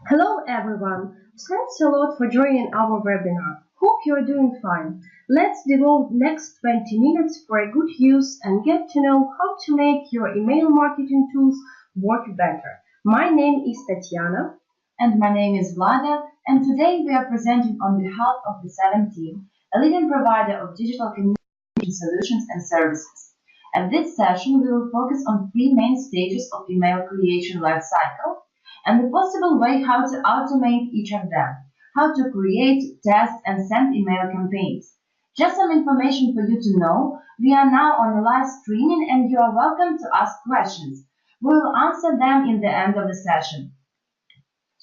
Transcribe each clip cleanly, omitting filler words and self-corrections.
Hello everyone. Thanks a lot for joining our webinar. Hope you are doing fine. Let's devote next 20 minutes for a good use and get to know how to make your email marketing tools work better. My name is Tatiana. And my name is Vlada, and today we are presenting on behalf of the 7 team, a leading provider of digital communication solutions and services. At this session, we will focus on three main stages of email creation lifecycle and the possible way how to automate each of them, how to create, test, and send email campaigns. Just some information for you to know. We are now on a live streaming and you are welcome to ask questions. We will answer them in the end of the session.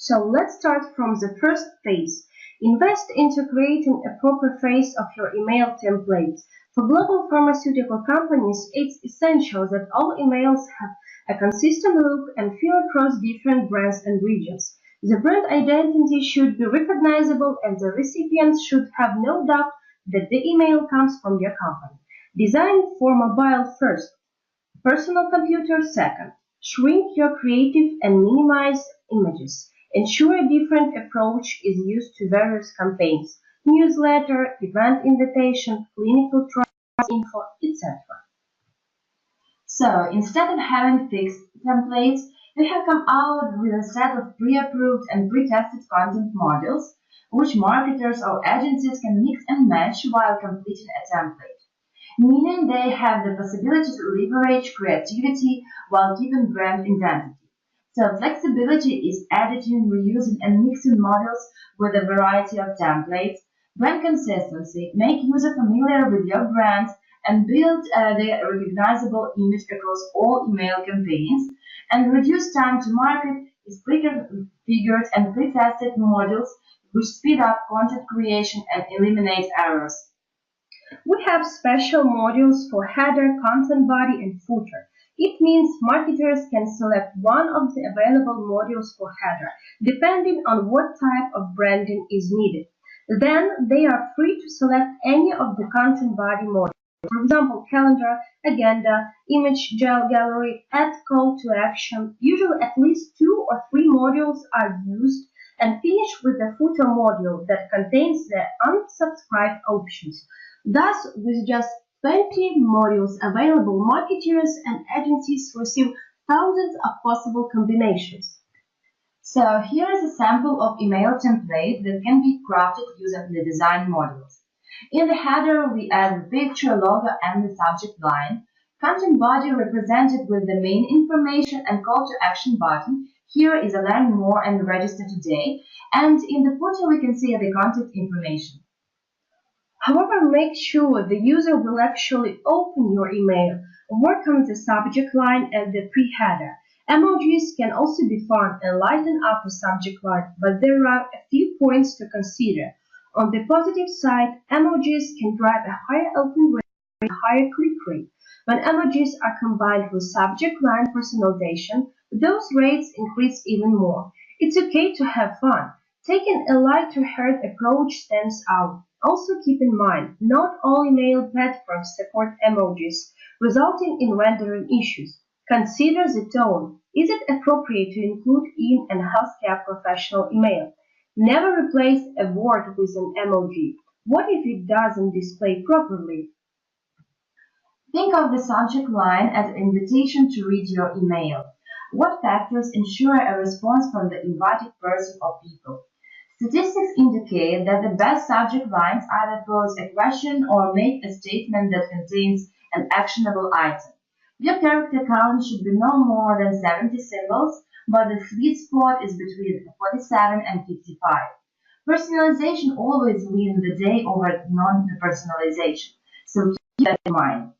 So let's start from the first phase. Invest into creating a proper phase of your email templates. For global pharmaceutical companies, it's essential that all emails have a consistent look and feel across different brands and regions. The brand identity should be recognizable and the recipients should have no doubt that the email comes from your company. Design for mobile first, personal computer second. Shrink your creative and minimize images. Ensure a different approach is used to various campaigns, newsletter, event invitation, clinical trials info, etc. So instead of having fixed templates, we have come out with a set of pre-approved and pre-tested content modules, which marketers or agencies can mix and match while completing a template, meaning they have the possibility to leverage creativity while keeping brand identity. So flexibility is editing, reusing, and mixing models with a variety of templates. Brand consistency, make user familiar with your brand and build their recognizable image across all email campaigns. And reduce time to market is pre-configured and pre-tested modules which speed up content creation and eliminate errors. We have special modules for header, content body, and footer. It means marketers can select one of the available modules for header, depending on what type of branding is needed. Then they are free to select any of the content body modules. For example, calendar, agenda, image gallery, add call to action. Usually at least 2 or 3 modules are used and finish with the footer module that contains the unsubscribe options. Thus, with just 20 modules available, marketers and agencies receive thousands of possible combinations. So here is a sample of email template that can be crafted using the design modules. In the header, we add the picture, logo, and the subject line. Content body represented with the main information and call to action button. Here is a learn more and register today. And in the footer, we can see the contact information. However, make sure the user will actually open your email. Work on the subject line and the pre-header. Emojis can also be fun and lighten up the subject line, but there are a few points to consider. On the positive side, emojis can drive a higher open rate and higher click rate. When emojis are combined with subject line personalization, those rates increase even more. It's okay to have fun. Taking a lighter-hearted approach stands out. Also keep in mind, not all email platforms support emojis, resulting in rendering issues. Consider the tone. Is it appropriate to include in a healthcare professional email? Never replace a word with an emoji. What if it doesn't display properly? Think of the subject line as an invitation to read your email. What factors ensure a response from the invited person or people? Statistics indicate that the best subject lines either pose a question or make a statement that contains an actionable item. Your character count should be no more than 70 symbols, but the sweet spot is between 47 and 55. Personalization always wins the day over non-personalization, so keep that in mind.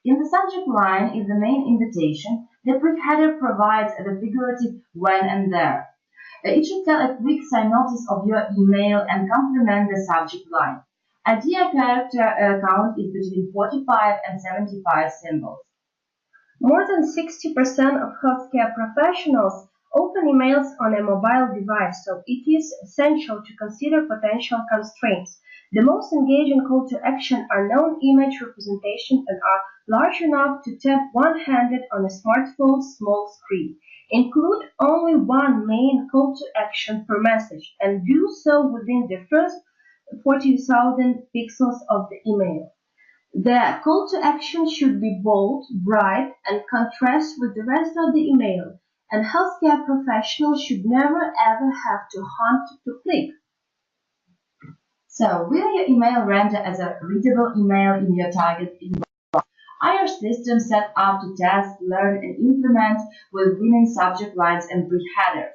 In the subject line is the main invitation. The pre-header provides the figurative when and there. It should tell a quick synopsis of your email and complement the subject line. Ideal character count is between 45 and 75 symbols. More than 60% of healthcare professionals open emails on a mobile device, so it is essential to consider potential constraints. The most engaging call to action are non-image representation and are large enough to tap one-handed on a smartphone's small screen. Include only one main call to action per message and do so within the first 40,000 pixels of the email. The call to action should be bold, bright, and contrast with the rest of the email, and healthcare professionals should never ever have to hunt to click. So, will your email render as a readable email in your target inbox? Are your systems set up to test, learn, and implement with winning subject lines and pre-headers?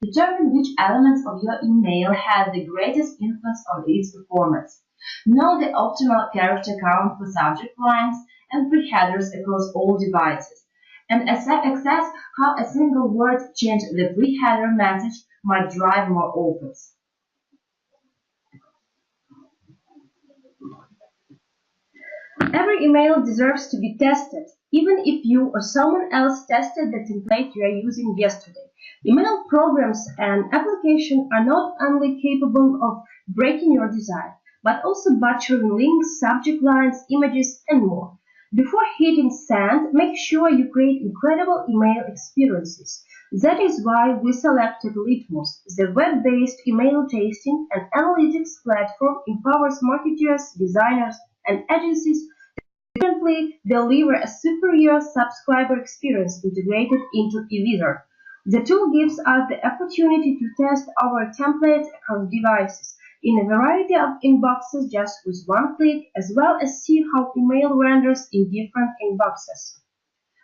Determine which elements of your email have the greatest influence on its performance. Know the optimal character count for subject lines and pre-headers across all devices. And assess how a single word change in the pre-header message might drive more opens. Every email deserves to be tested, even if you or someone else tested the template you are using yesterday. Email programs and applications are not only capable of breaking your design, but also butchering links, subject lines, images, and more. Before hitting send, make sure you create incredible email experiences. That is why we selected Litmus. The web-based email tasting and analytics platform empowers marketers, designers, and agencies currently deliver a superior subscriber experience integrated into eWizard. The tool gives us the opportunity to test our templates across devices in a variety of inboxes just with one click, as well as see how email renders in different inboxes.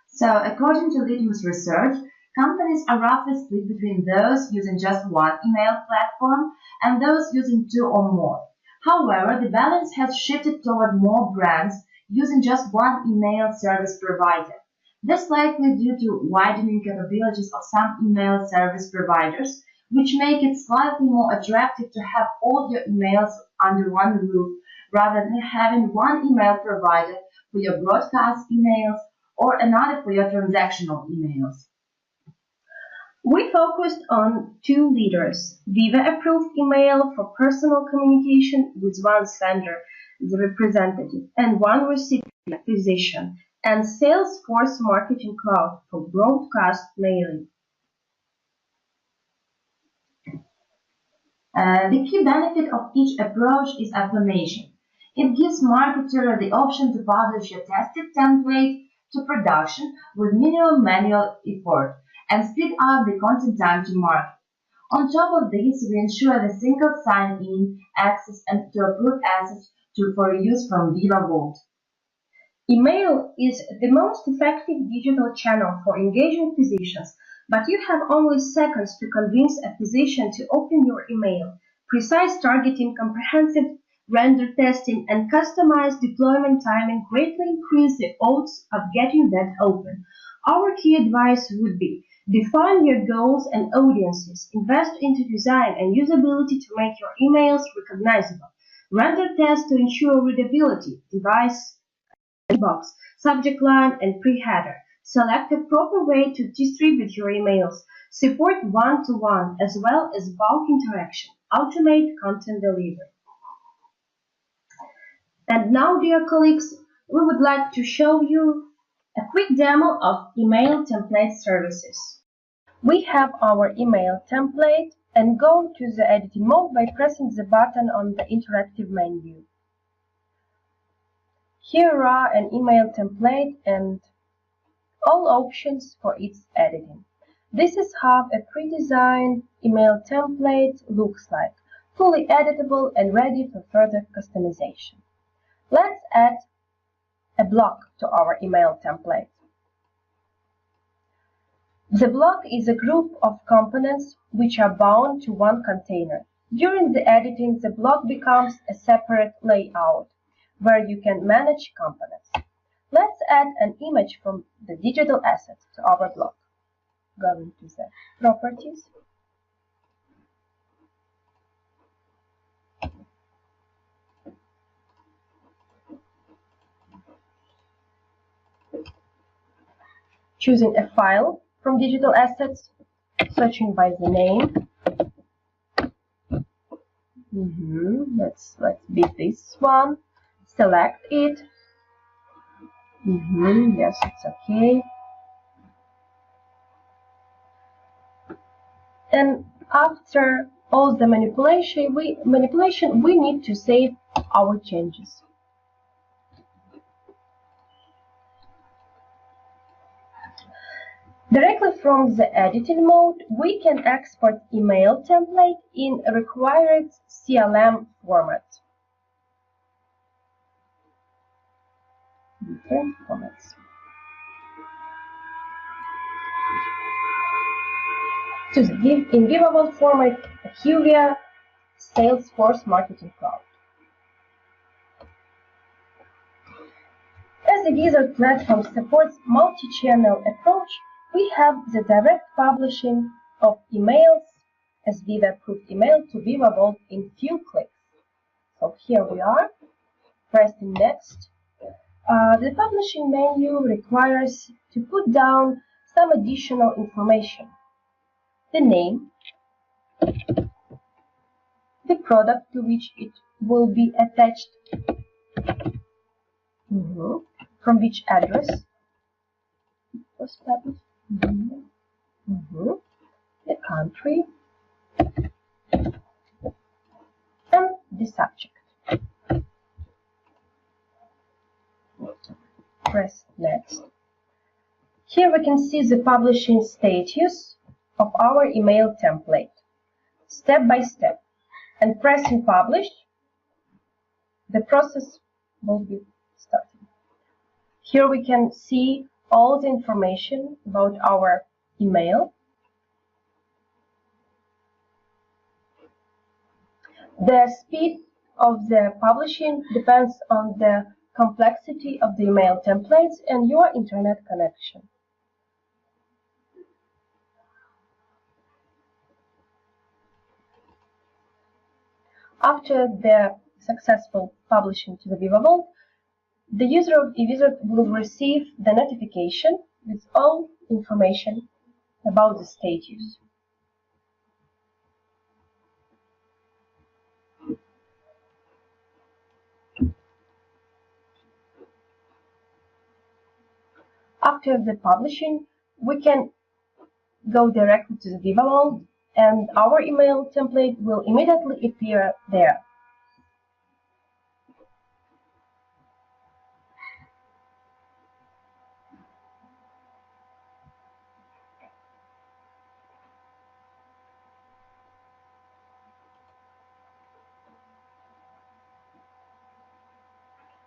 So, according to Litmus research, companies are roughly split between those using just one email platform and those using two or more. However, the balance has shifted toward more brands using just one email service provider. This likely due to widening capabilities of some email service providers, which make it slightly more attractive to have all your emails under one roof rather than having one email provider for your broadcast emails or another for your transactional emails. We focused on two leaders: Viva-approved email for personal communication with one sender, the representative, and one recipient, physician, and Salesforce Marketing Cloud for broadcast mailing. The key benefit of each approach is automation. It gives marketers the option to publish a tested template to production with minimal manual effort and speed up the content time to market. On top of this, we ensure the single sign-in, access, and to approve assets for use from Viva Vault. Email is the most effective digital channel for engaging physicians, but you have only seconds to convince a physician to open your email. Precise targeting, comprehensive render testing, and customized deployment timing greatly increase the odds of getting that open. Our key advice would be: define your goals and audiences, invest into design and usability to make your emails recognizable, render test to ensure readability, device inbox, subject line, and pre-header. Select a proper way to distribute your emails. Support one-to-one as well as bulk interaction. Automate content delivery. And now, dear colleagues, we would like to show you a quick demo of email template services. We have our email template and go to the editing mode by pressing the button on the interactive menu. Here are an email template and all options for its editing. This is how a pre-designed email template looks like, fully editable and ready for further customization. Let's add a block to our email template. The block is a group of components which are bound to one container. During the editing, the block becomes a separate layout where you can manage components. Let's add an image from the digital asset to our block. Go into the properties. Choosing a file from digital assets, searching by the name. Let's be this one. Select it. Yes, it's okay. And after all the manipulation, we need to save our changes. Directly from the editing mode, we can export email template in required CLM format. Different formats. Choose in viewable format, QVIA, Salesforce Marketing Cloud. As the Wizard platform supports multi-channel approach, we have the direct publishing of emails as Viva approved email to viewable in few clicks. So here we are, pressing next. The publishing menu requires to put down some additional information. The name, the product to which it will be attached, from which address it was published, the country, and the subject. Press next. Here we can see the publishing status of our email template, step by step. And pressing publish, the process will be starting. Here we can see all the information about our email. The speed of the publishing depends on the complexity of the email templates and your internet connection. After the successful publishing to the Viva Vault, the user of eWizard will receive the notification with all information about the status. After the publishing, we can go directly to the Viva Vault and our email template will immediately appear there.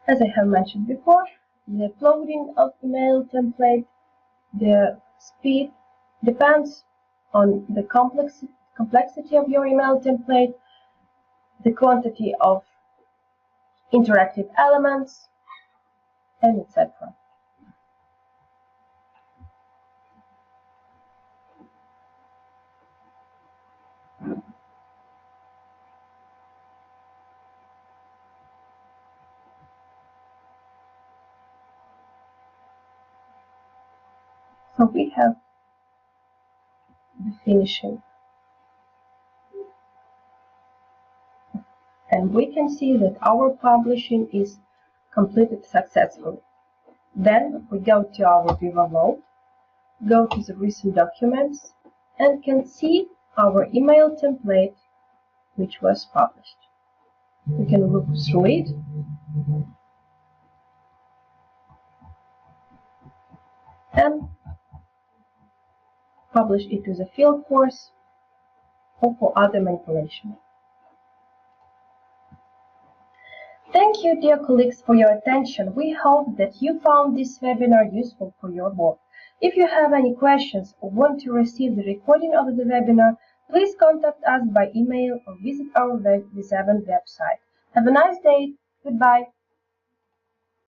As I have mentioned before, the uploading of email template, the speed depends on the complexity of your email template, the quantity of interactive elements, and etc. So we have the finishing. And we can see that our publishing is completed successfully. Then we go to our Viva Vault, go to the recent documents, and can see our email template which was published. We can look through it. And publish it to the field force or for other manipulation. Thank you, dear colleagues, for your attention. We hope that you found this webinar useful for your work. If you have any questions or want to receive the recording of the webinar, please contact us by email or visit our Web7 website. Have a nice day. Goodbye.